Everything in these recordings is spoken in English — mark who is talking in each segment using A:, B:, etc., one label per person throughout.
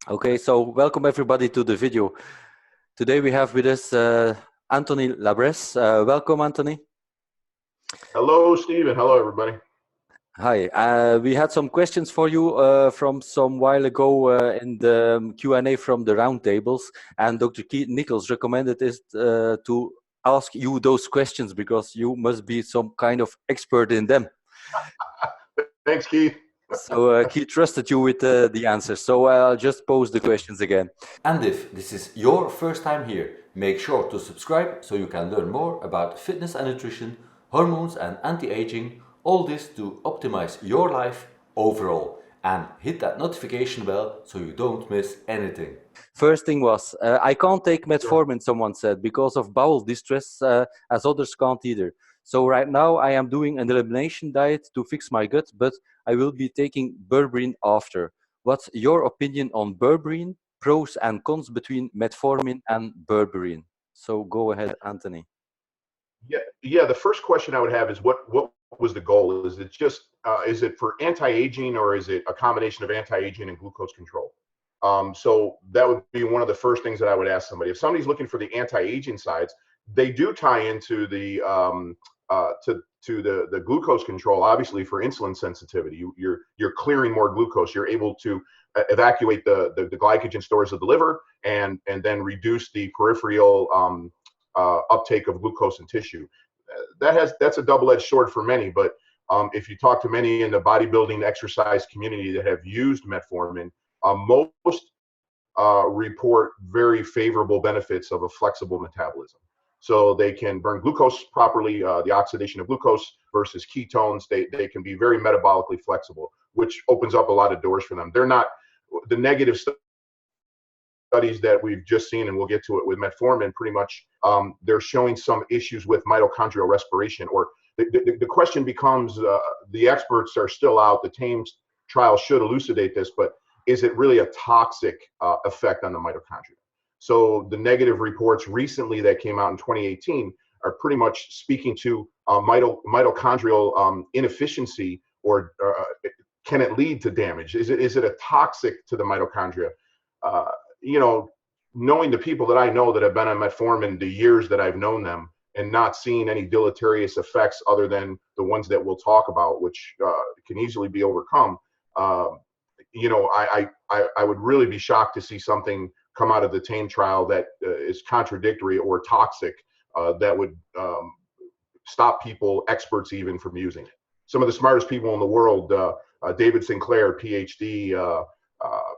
A: Okay, so welcome everybody to the video. Today we have with us Anthony Llabres. Welcome, Anthony.
B: Hello, Stephen. Hello, everybody.
A: Hi. We had some questions for you from some while ago in the Q&A from the roundtables, and Dr. Keith Nichols recommended us to ask you those questions because you must be some kind of expert in them.
B: Thanks, Keith.
A: So Keith trusted you with the answers. So I'll just pose the questions again. And if this is your first time here, make sure to subscribe so you can learn more about fitness and nutrition, hormones and anti-aging, all this to optimize your life overall. And hit that notification bell so you don't miss anything. First thing was, I can't take metformin, someone said, because of bowel distress, as others can't either. So right now I am doing an elimination diet to fix my gut, but I will be taking berberine after. What's your opinion on berberine? Pros and cons between metformin and berberine. So go ahead, Anthony.
B: Yeah. The first question I would have is what was the goal? Is it just is it for anti-aging, or is it a combination of anti-aging and glucose control? So that would be one of the first things that I would ask somebody. If somebody's looking for the anti-aging sides, they do tie into the to the glucose control. Obviously, for insulin sensitivity, you're clearing more glucose. You're able to evacuate the glycogen stores of the liver and then reduce the peripheral uptake of glucose in tissue. That's a double-edged sword for many, but if you talk to many in the bodybuilding exercise community that have used metformin, most report very favorable benefits of a flexible metabolism. So they can burn glucose properly, the oxidation of glucose versus ketones. They can be very metabolically flexible, which opens up a lot of doors for them. They're not the negative studies that we've just seen, and we'll get to it with metformin, pretty much they're showing some issues with mitochondrial respiration. Or the question becomes, the experts are still out. The TAMES trial should elucidate this, but is it really a toxic effect on the mitochondria? So the negative reports recently that came out in 2018 are pretty much speaking to mitochondrial inefficiency, or can it lead to damage? Is it a toxic to the mitochondria? Knowing the people that I know that have been on metformin the years that I've known them, and not seeing any deleterious effects other than the ones that we'll talk about, which can easily be overcome. I would really be shocked to see something come out of the TAME trial that is contradictory or toxic, that would stop people, experts even, from using it. Some of the smartest people in the world, David Sinclair, PhD,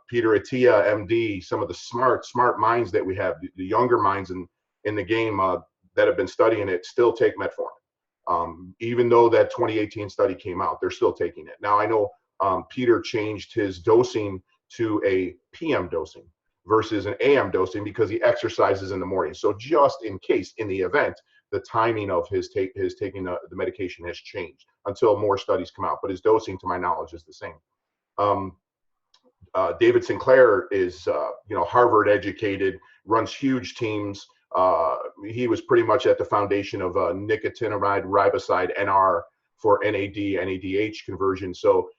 B: Peter Attia, MD, some of the smart minds that we have, the younger minds in the game that have been studying it, still take metformin. Even though that 2018 study came out, they're still taking it. Now, I know Peter changed his dosing to a PM dosing versus an AM dosing because he exercises in the morning. So just in case, in the event, the timing of his taking the medication has changed until more studies come out. But his dosing, to my knowledge, is the same. David Sinclair is, Harvard educated, runs huge teams. He was pretty much at the foundation of nicotinamide riboside NR for NAD, NADH conversion. So,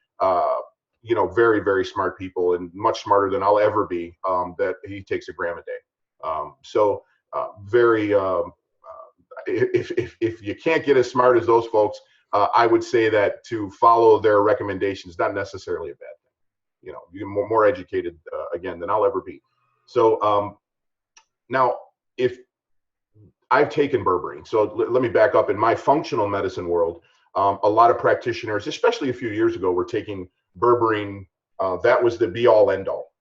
B: very, very smart people, and much smarter than I'll ever be, that he takes a gram a day. If you can't get as smart as those folks, I would say that to follow their recommendations is not necessarily a bad thing. You're more educated, again, than I'll ever be. So now, if I've taken berberine, so let me back up. In my functional medicine world, a lot of practitioners, especially a few years ago, were taking berberine. That was the be-all, end-all.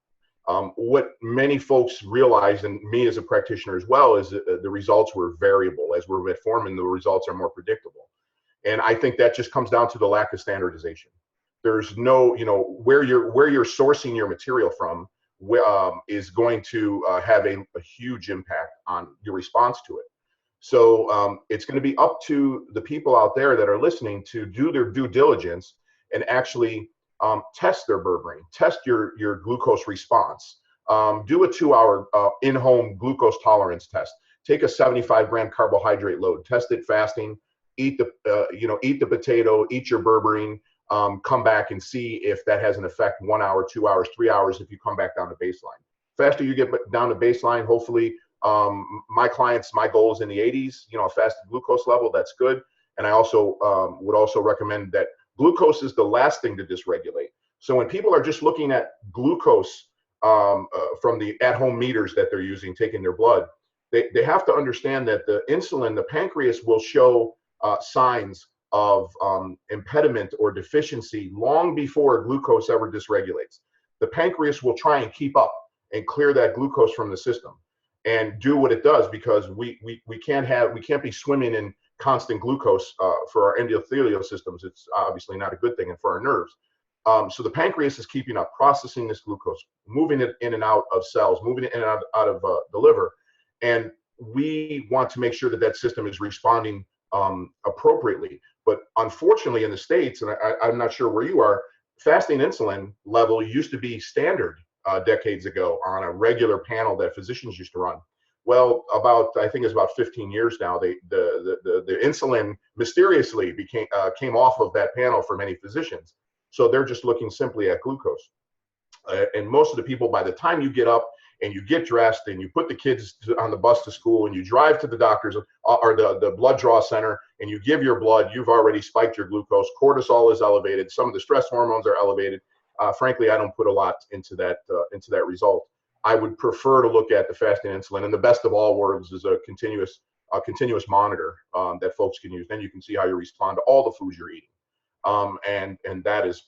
B: What many folks realized, and me as a practitioner as well, is that the results were variable. As we're metformin, the results are more predictable. And I think that just comes down to the lack of standardization. There's no, where you're sourcing your material from is going to have a huge impact on your response to it. So it's going to be up to the people out there that are listening to do their due diligence and actually test their berberine, test your glucose response. Do a 2-hour in-home glucose tolerance test. Take a 75-gram carbohydrate load, test it fasting, eat the potato, eat your berberine. come back and see if that has an effect 1 hour, 2 hours, 3 hours if you come back down to baseline. Faster you get down to baseline, hopefully, my clients, my goal is in the 80s, you know, a fasted glucose level, that's good. And I also would also recommend that glucose is the last thing to dysregulate. So when people are just looking at glucose from the at-home meters that they're using, taking their blood, they have to understand that the insulin, the pancreas will show signs of impediment or deficiency long before glucose ever dysregulates. The pancreas will try and keep up and clear that glucose from the system and do what it does, because we can't be swimming in constant glucose for our endothelial systems. It's obviously not a good thing, and for our nerves. So the pancreas is keeping up, processing this glucose, moving it in and out of cells, moving it in and out of the liver. And we want to make sure that that system is responding appropriately. But unfortunately in the States, and I'm not sure where you are, fasting insulin level used to be standard decades ago on a regular panel that physicians used to run. Well, I think it's about 15 years now, the insulin mysteriously came off of that panel for many physicians. So they're just looking simply at glucose. And most of the people, by the time you get up and you get dressed and you put the kids on the bus to school and you drive to the doctor's or the blood draw center and you give your blood, you've already spiked your glucose. Cortisol is elevated. Some of the stress hormones are elevated. Frankly, I don't put a lot into that result. I would prefer to look at the fasting insulin, and the best of all worlds is a continuous monitor that folks can use. Then you can see how you respond to all the foods you're eating, and that is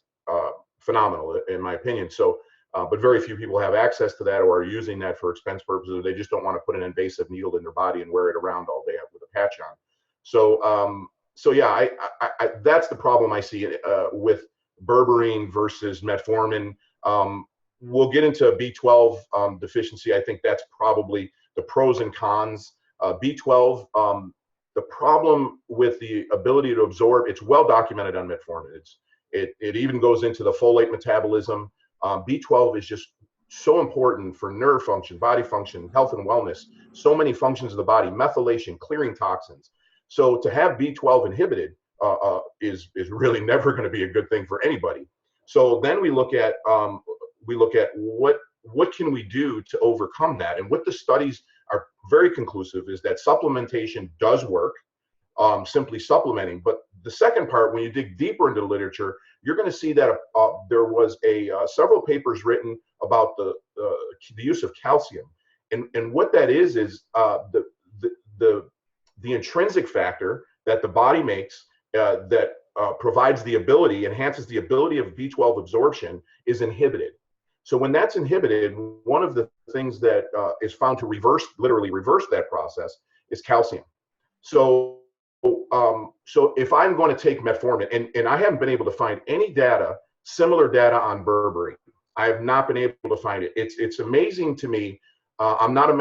B: phenomenal in my opinion. So, but very few people have access to that or are using that for expense purposes, or they just don't want to put an invasive needle in their body and wear it around all day with a patch on. So yeah, that's the problem I see with Berberine versus Metformin. We'll get into B12 deficiency. I think that's probably the pros and cons. B12, the problem with the ability to absorb, it's well documented on Metformin. It even goes into the folate metabolism. B12 is just so important for nerve function, body function, health and wellness, so many functions of the body, methylation, clearing toxins. So to have B12 inhibited is really never going to be a good thing for anybody. So then we look at what can we do to overcome that, and what the studies are very conclusive is that supplementation does work, simply supplementing. But the second part, when you dig deeper into the literature, you're going to see that there was several papers written about the use of calcium, and what that is the intrinsic factor that the body makes that provides the ability, enhances the ability of B12 absorption, is inhibited. So when that's inhibited, one of the things that is found to literally reverse that process is calcium. So if I'm going to take metformin, and I haven't been able to find any similar data on berberine. I have not been able to find it. It's amazing to me. I'm not an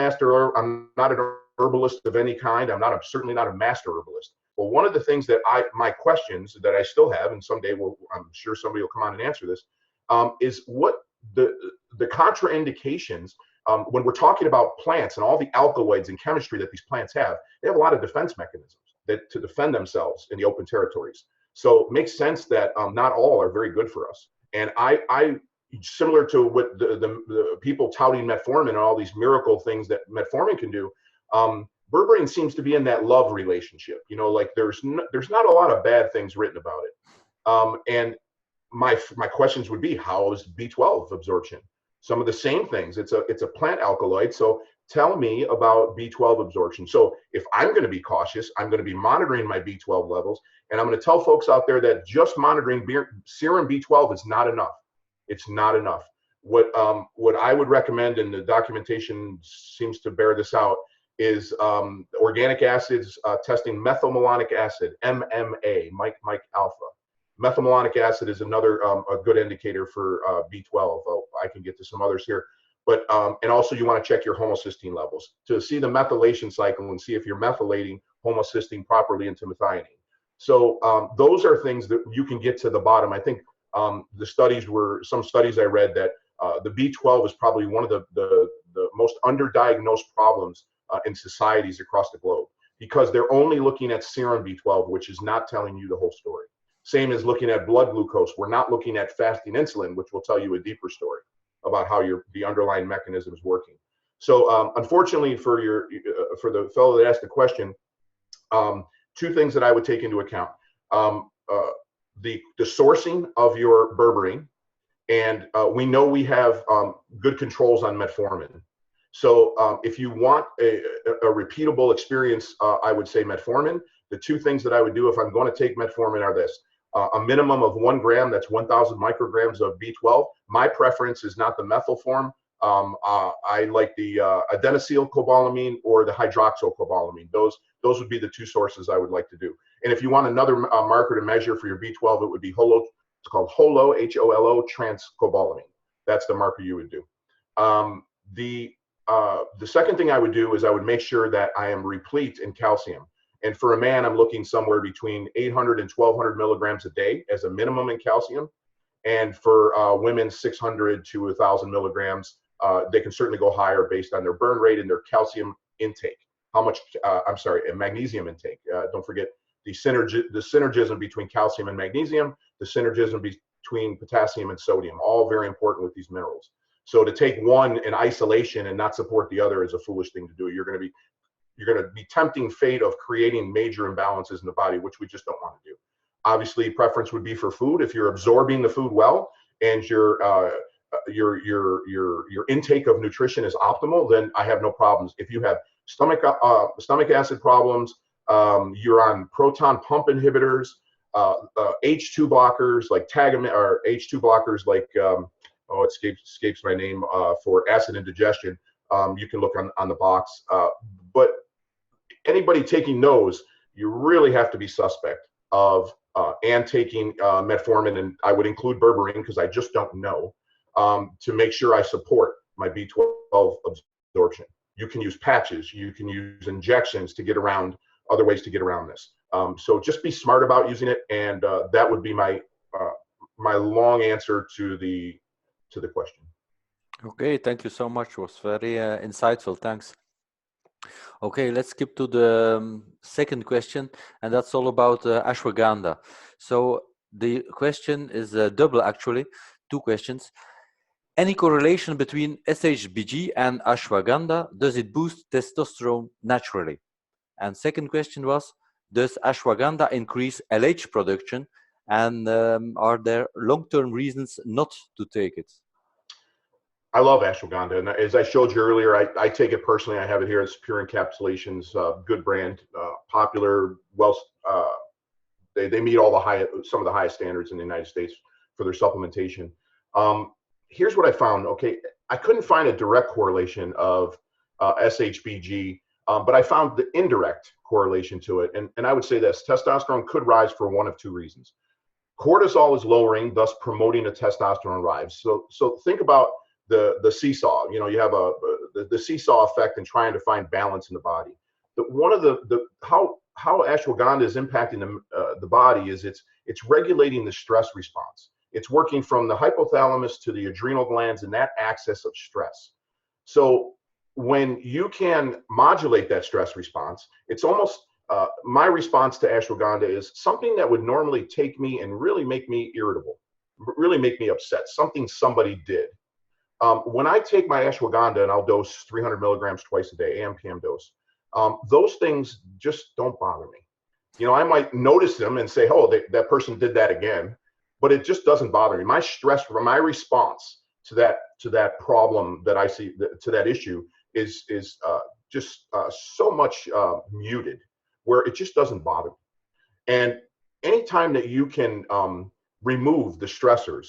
B: herbalist of any kind. Certainly not a master herbalist. But one of the things that my questions that I still have, and someday I'm sure somebody will come on and answer this, is what the contraindications when we're talking about plants and all the alkaloids and chemistry that these plants have. They have a lot of defense mechanisms to defend themselves in the open territories. So it makes sense that not all are very good for us. And I similar to what the people touting metformin and all these miracle things that metformin can do, berberine seems to be in that love relationship. You know, like there's not a lot of bad things written about it. And my questions would be, how is B12 absorption? Some of the same things. It's a plant alkaloid. So tell me about B12 absorption. So if I'm going to be cautious, I'm going to be monitoring my B12 levels, and I'm going to tell folks out there that just monitoring serum B12 is not enough. It's not enough. What I would recommend, and the documentation seems to bear this out, is organic acids testing methylmalonic acid, MMA, Mike alpha. Methylmalonic acid is another a good indicator for B12. I can get to some others here, but and also you want to check your homocysteine levels to see the methylation cycle and see if you're methylating homocysteine properly into methionine. So those are things that you can get to the bottom. I think some studies I read that the B12 is probably one of the most underdiagnosed problems in societies across the globe, because they're only looking at serum B12, which is not telling you the whole story. Same as looking at blood glucose. We're not looking at fasting insulin, which will tell you a deeper story about how the underlying mechanism is working. So unfortunately for the fellow that asked the question, two things that I would take into account. The sourcing of your berberine, and we know we have good controls on metformin. So if you want a repeatable experience, I would say metformin. The two things that I would do if I'm going to take metformin are this. A minimum of 1 gram, that's 1,000 micrograms of B12. My preference is not the methyl form. I like the adenosylcobalamin or the hydroxycobalamin. Those would be the two sources I would like to do. And if you want another marker to measure for your B12, it would be it's called HOLO, H-O-L-O, transcobalamin. That's the marker you would do. The second thing I would do is I would make sure that I am replete in calcium. And for a man, I'm looking somewhere between 800 and 1,200 milligrams a day as a minimum in calcium. And for women, 600 to 1,000 milligrams. They can certainly go higher based on their burn rate and their calcium intake. How much, and magnesium intake. Don't forget the synergism between calcium and magnesium, the synergism between potassium and sodium, all very important with these minerals. So to take one in isolation and not support the other is a foolish thing to do. You're going to be tempting fate of creating major imbalances in the body, which we just don't want to do. Obviously, preference would be for food. If you're absorbing the food well and your intake of nutrition is optimal, then I have no problems. If you have stomach acid problems, you're on proton pump inhibitors, H2 blockers like Tagamet, or H2 blockers like it escapes my name for acid indigestion. You can look on the box, but anybody taking those, you really have to be suspect of and taking metformin, and I would include berberine because I just don't know, to make sure I support my B12 absorption. You can use patches, you can use injections to get around, other ways to get around this. So just be smart about using it, and that would be my long answer to the question.
A: Okay, thank you so much. It was very insightful. Thanks. Okay, let's skip to the second question, and that's all about ashwagandha. So the question is double, actually, two questions. Any correlation between shbg and ashwagandha? Does it boost testosterone naturally? And second question was, does ashwagandha increase LH production? And are there long-term reasons not to take it?
B: I love ashwagandha, and as I showed you earlier, I take it personally. I have it here as pure encapsulations, good brand, popular. Well, they meet all some of the highest standards in the United States for their supplementation. Here's what I found. Okay, I couldn't find a direct correlation of SHBG, but I found the indirect correlation to it, and I would say this: testosterone could rise for one of two reasons. Cortisol is lowering, thus promoting a testosterone rise. So think about the seesaw. You know, you have the seesaw effect in trying to find balance in the body. One of how ashwagandha is impacting the body is it's regulating the stress response. It's working from the hypothalamus to the adrenal glands and that axis of stress. So when you can modulate that stress response, it's almost my response to ashwagandha is something that would normally take me and really make me irritable, really make me upset, something somebody did. When I take my ashwagandha, and I'll dose 300 milligrams twice a day, AM, PM dose, those things just don't bother me. You know, I might notice them and say, oh, that person did that again, but it just doesn't bother me. My stress, my response to that problem that I see, to that issue is just so much muted, where it just doesn't bother me. And anytime that you can remove the stressors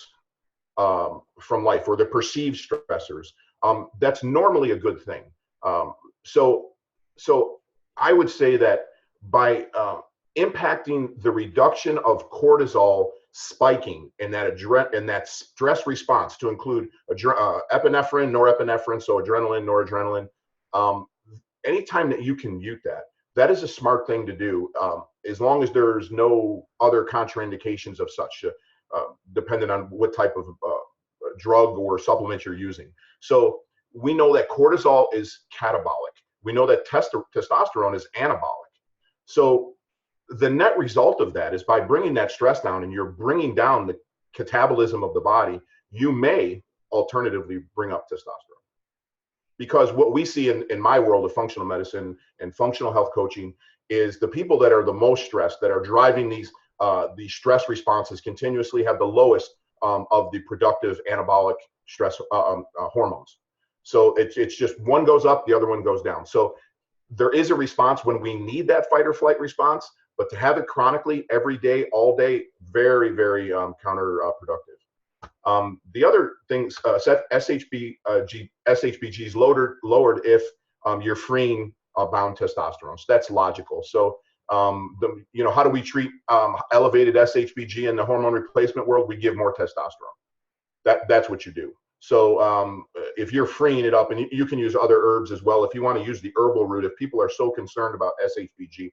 B: from life, or the perceived stressors, that's normally a good thing. So I would say that by impacting the reduction of cortisol spiking in that stress response, to include epinephrine, norepinephrine, so adrenaline, noradrenaline, anytime that you can mute that is a smart thing to do, as long as there's no other contraindications of such, depending on what type of drug or supplement you're using. So we know that cortisol is catabolic. We know that testosterone is anabolic. So the net result of that is by bringing that stress down and you're bringing down the catabolism of the body, you may alternatively bring up testosterone. Because what we see in my world of functional medicine and functional health coaching is the people that are the most stressed, that are driving these stress responses continuously, have the lowest of the productive anabolic stress hormones. So it's just one goes up, the other one goes down. So there is a response when we need that fight or flight response, but to have it chronically every day, all day, very, very counterproductive. The other things, SHBG is lowered if you're freeing bound testosterone. So that's logical. So, how do we treat elevated SHBG in the hormone replacement world? We give more testosterone. That's what you do. So if you're freeing it up, and you can use other herbs as well. If you want to use the herbal route, if people are so concerned about SHBG,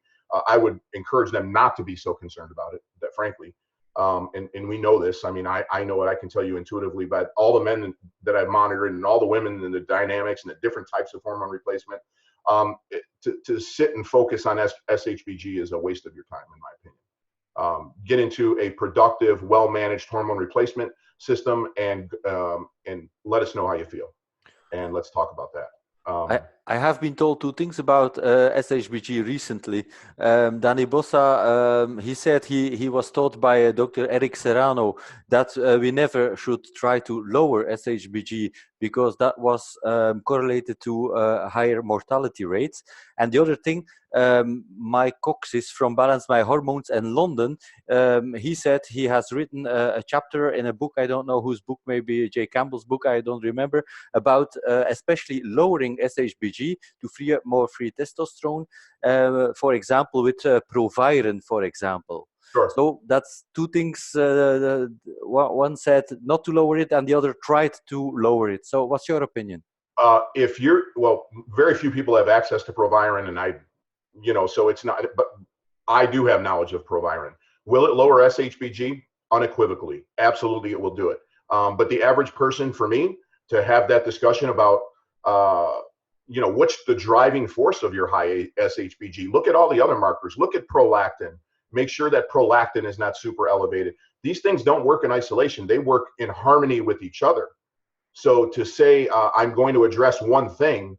B: I would encourage them not to be so concerned about it, that frankly. And we know this. I mean, I know it. I can tell you intuitively, but all the men that I've monitored and all the women and the dynamics and the different types of hormone replacement, to sit and focus on SHBG is a waste of your time, in my opinion. Get into a productive, well-managed hormone replacement system and let us know how you feel. And let's talk about that.
A: I have been told two things about SHBG recently. Danny Bossa, he said he was taught by Dr. Eric Serrano that we never should try to lower SHBG because that was correlated to higher mortality rates. And the other thing, Mike Cox is from Balance My Hormones in London. He said he has written a chapter in a book, I don't know whose book, maybe Jay Campbell's book, I don't remember, about especially lowering SHBG to free up more free testosterone, for example, with Proviron, for example.
B: Sure.
A: So that's two things. One said not to lower it, and the other tried to lower it. So what's your opinion?
B: Very few people have access to Proviron, and so it's not, but I do have knowledge of Proviron. Will it lower SHBG? Unequivocally. Absolutely, it will do it. But the average person, for me, to have that discussion about, what's the driving force of your high SHBG? Look at all the other markers. Look at prolactin. Make sure that prolactin is not super elevated. These things don't work in isolation. They work in harmony with each other. So to say I'm going to address one thing,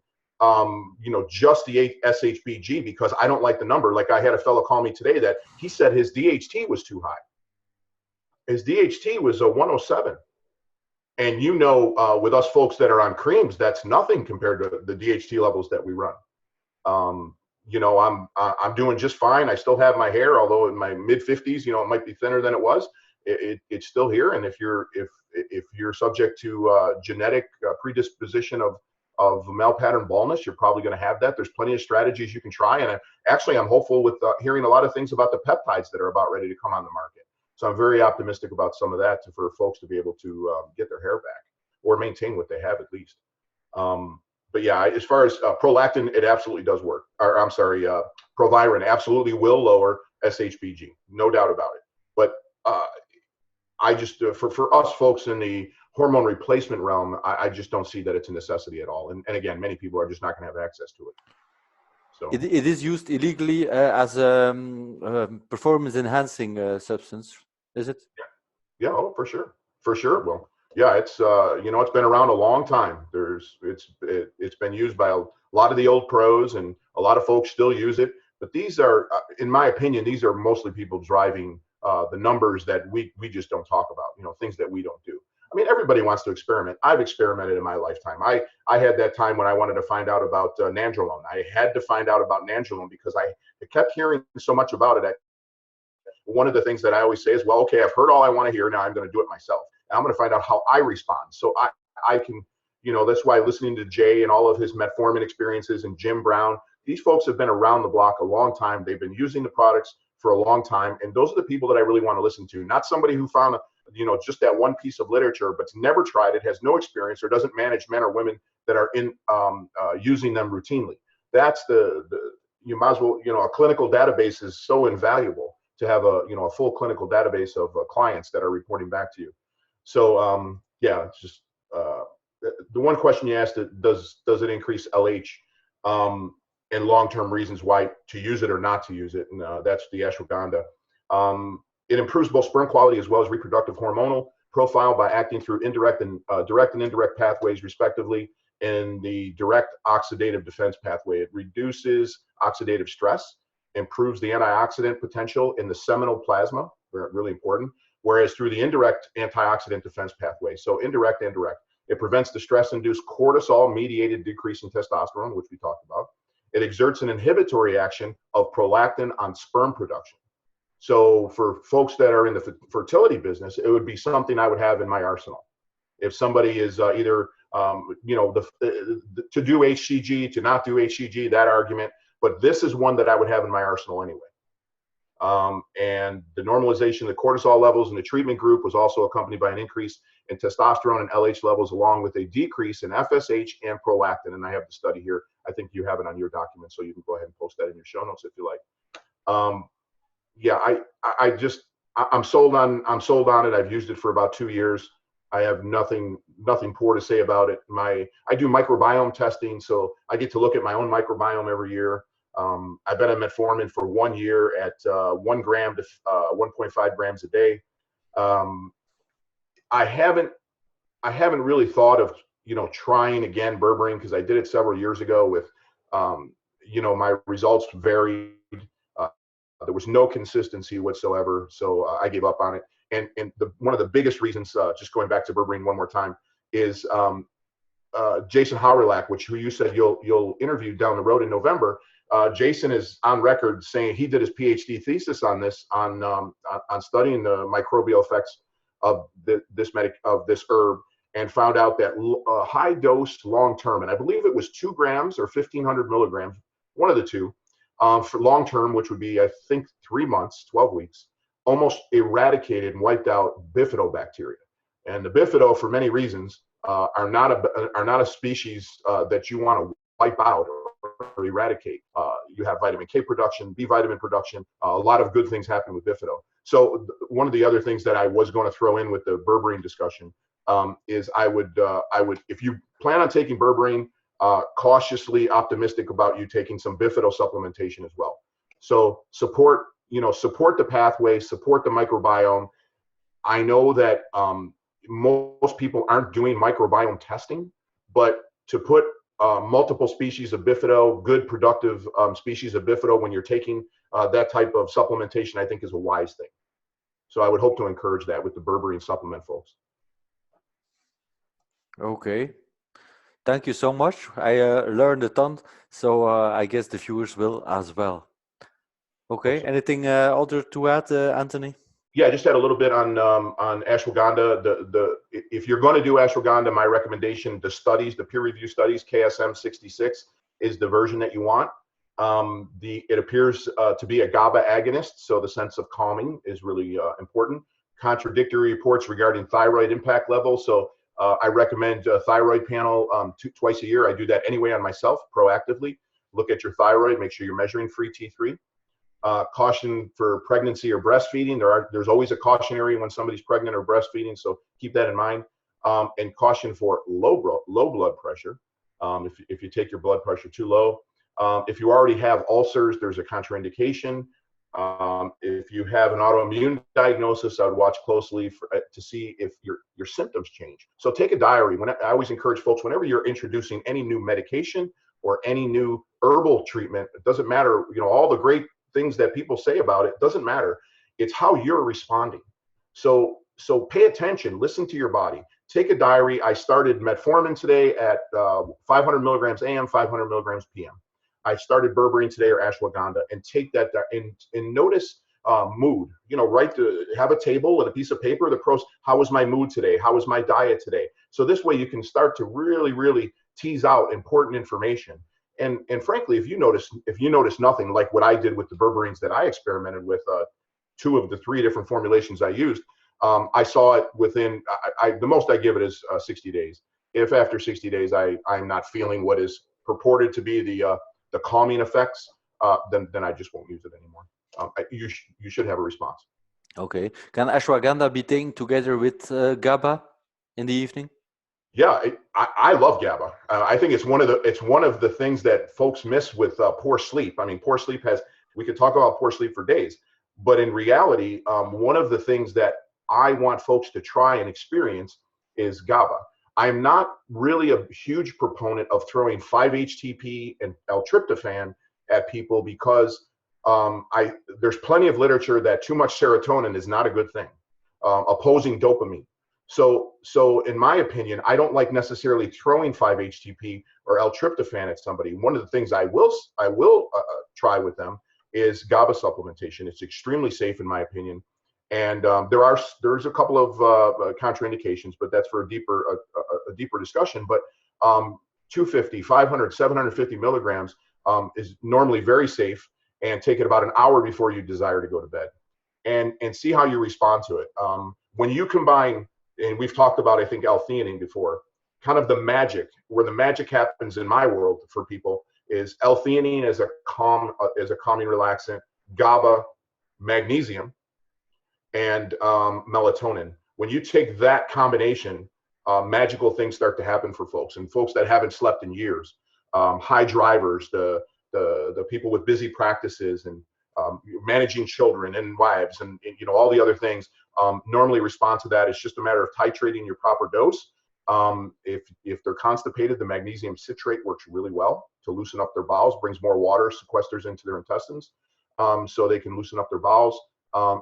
B: just the SHBG because I don't like the number. Like I had a fellow call me today that he said his DHT was too high. His DHT was a 107. And with us folks that are on creams, that's nothing compared to the DHT levels that we run. I'm doing just fine. I still have my hair, although in my mid 50s, it might be thinner than it was. It's still here. And if you're subject to genetic predisposition of male pattern baldness, you're probably going to have that. There's plenty of strategies you can try. And I'm hopeful with hearing a lot of things about the peptides that are about ready to come on the market. So I'm very optimistic about some of that for folks to be able to get their hair back or maintain what they have at least. But yeah, as far as prolactin, it absolutely does work. Proviron absolutely will lower SHBG, no doubt about it. But I just, for us folks in the hormone replacement realm, I just don't see that it's a necessity at all. And again, many people are just not going to have access to it. So
A: it is used illegally as a performance enhancing substance, is it?
B: Yeah, oh, for sure. Well, yeah, it's it's been around a long time. It's been used by a lot of the old pros, and a lot of folks still use it. But these are, in my opinion, these are mostly people driving the numbers that we just don't talk about. Things that we don't do. I mean, everybody wants to experiment. I've experimented in my lifetime. I had that time when I wanted to find out about nandrolone. I had to find out about nandrolone because I kept hearing so much about it. One of the things that I always say is, well, okay, I've heard all I want to hear. Now I'm going to do it myself. And I'm going to find out how I respond. So I can, that's why listening to Jay and all of his metformin experiences and Jim Brown, these folks have been around the block a long time. They've been using the products for a long time. And those are the people that I really want to listen to, not somebody who found just that one piece of literature, but's never tried it, has no experience, or doesn't manage men or women that are using them routinely. That's you might as well, a clinical database is so invaluable to have a full clinical database of clients that are reporting back to you. So it's just the one question you asked, does it increase LH? And and long-term reasons why to use it or not to use it. And that's the ashwagandha. It improves both sperm quality as well as reproductive hormonal profile by acting through direct and indirect pathways, respectively, in the direct oxidative defense pathway. It reduces oxidative stress, improves the antioxidant potential in the seminal plasma, really important, whereas through the indirect antioxidant defense pathway, so indirect and direct, it prevents the stress-induced cortisol-mediated decrease in testosterone, which we talked about. It exerts an inhibitory action of prolactin on sperm production. So for folks that are in the fertility business, it would be something I would have in my arsenal. If somebody is either, to do HCG, to not do HCG, that argument, but this is one that I would have in my arsenal anyway. And the normalization of the cortisol levels in the treatment group was also accompanied by an increase in testosterone and LH levels, along with a decrease in FSH and prolactin. And I have the study here. I think you have it on your document, so you can go ahead and post that in your show notes if you like. Yeah, I'm sold on it. I've used it for about 2 years. I have nothing poor to say about it. I do microbiome testing, so I get to look at my own microbiome every year. I've been on metformin for 1 year at 1 gram to 1.5 grams a day. I haven't really thought of trying again berberine, because I did it several years ago with my results varied. There was no consistency whatsoever, so I gave up on it. And one of the biggest reasons, just going back to berberine one more time, is Jason Hawrylak, who you said you'll interview down the road in November. Jason is on record saying he did his PhD thesis on this, on studying the microbial effects of this herb, and found out that high dose long term, and I believe it was 2 grams or 1,500 milligrams, one of the two, for long term, which would be I think 3 months, 12 weeks, almost eradicated and wiped out bifidobacteria. And the bifido, for many reasons, are not a species that you want to wipe out or eradicate. You have vitamin K production, B vitamin production, a lot of good things happen with bifido. So one of the other things that I was going to throw in with the berberine discussion is I would, if you plan on taking berberine, cautiously optimistic about you taking some bifido supplementation as well. So support the pathway, support the microbiome. I know that most people aren't doing microbiome testing, but to put multiple species of bifido, good productive species of bifido, when you're taking that type of supplementation, I think is a wise thing. So I would hope to encourage that with the berberine supplement folks.
A: Okay. Thank you so much. I learned a ton, so I guess the viewers will as well. Okay. Awesome. Anything other to add, Anthony?
B: Yeah, I just had a little bit on ashwagandha. If you're going to do ashwagandha, my recommendation, the peer review studies, KSM 66 is the version that you want. It appears to be a GABA agonist, so the sense of calming is really important. Contradictory reports regarding thyroid impact levels. So I recommend a thyroid panel twice a year. I do that anyway on myself proactively. Look at your thyroid, make sure you're measuring free T3. Caution for pregnancy or breastfeeding. There's always a cautionary when somebody's pregnant or breastfeeding, so keep that in mind. And caution for low blood pressure. If you take your blood pressure too low. If you already have ulcers, there's a contraindication. If you have an autoimmune diagnosis, I would watch closely to see if your symptoms change. So take a diary. I always encourage folks, whenever you're introducing any new medication or any new herbal treatment, it doesn't matter, all the great things that people say about it, doesn't matter. It's how you're responding. So pay attention, listen to your body. Take a diary. I started metformin today at 500 milligrams AM, 500 milligrams PM. I started berberine today, or ashwagandha, and take that and notice mood. Have a table and a piece of paper. The pros. How was my mood today? How was my diet today? So this way you can start to really, really tease out important information. And frankly, if you notice nothing, like what I did with the berberines that I experimented with, 2 of the 3 different formulations I used, I saw it within. The most I give it is 60 days. If after 60 days I'm not feeling what is purported to be the calming effects, then I just won't use it anymore. You should have a response.
A: Okay. Can ashwagandha be taken together with GABA in the evening?
B: Yeah, I love GABA. I think it's one of the things that folks miss with poor sleep. I mean, poor sleep has, we could talk about poor sleep for days, but in reality, one of the things that I want folks to try and experience is GABA. I'm not really a huge proponent of throwing 5-HTP and L-tryptophan at people because there's plenty of literature that too much serotonin is not a good thing, opposing dopamine. So in my opinion, I don't like necessarily throwing 5-HTP or L-tryptophan at somebody. One of the things I will try with them is GABA supplementation. It's extremely safe in my opinion, and there's a couple of contraindications, but that's for a deeper discussion. But 250, 500, 750 milligrams is normally very safe, and take it about an hour before you desire to go to bed, and see how you respond to it. When you combine, and we've talked about, I think, L-theanine before, kind of the magic, where the magic happens in my world for people is L-theanine as a calming relaxant, GABA, magnesium, and melatonin. When you take that combination, magical things start to happen for folks, and folks that haven't slept in years, high drivers, the people with busy practices, and managing children and wives, and all the other things, normally respond to that. It's just a matter of titrating your proper dose. If they're constipated, the magnesium citrate works really well to loosen up their bowels, brings more water, sequesters into their intestines, so they can loosen up their bowels.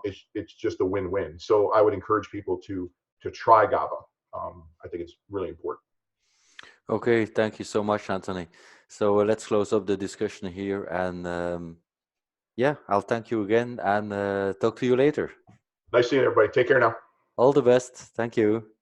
B: It's just a win-win. So I would encourage people to try GABA. I think it's really important.
A: Okay, thank you so much, Anthony. So let's close up the discussion here, and yeah, I'll thank you again, and talk to you later.
B: Nice seeing everybody. Take care now.
A: All the best. Thank you.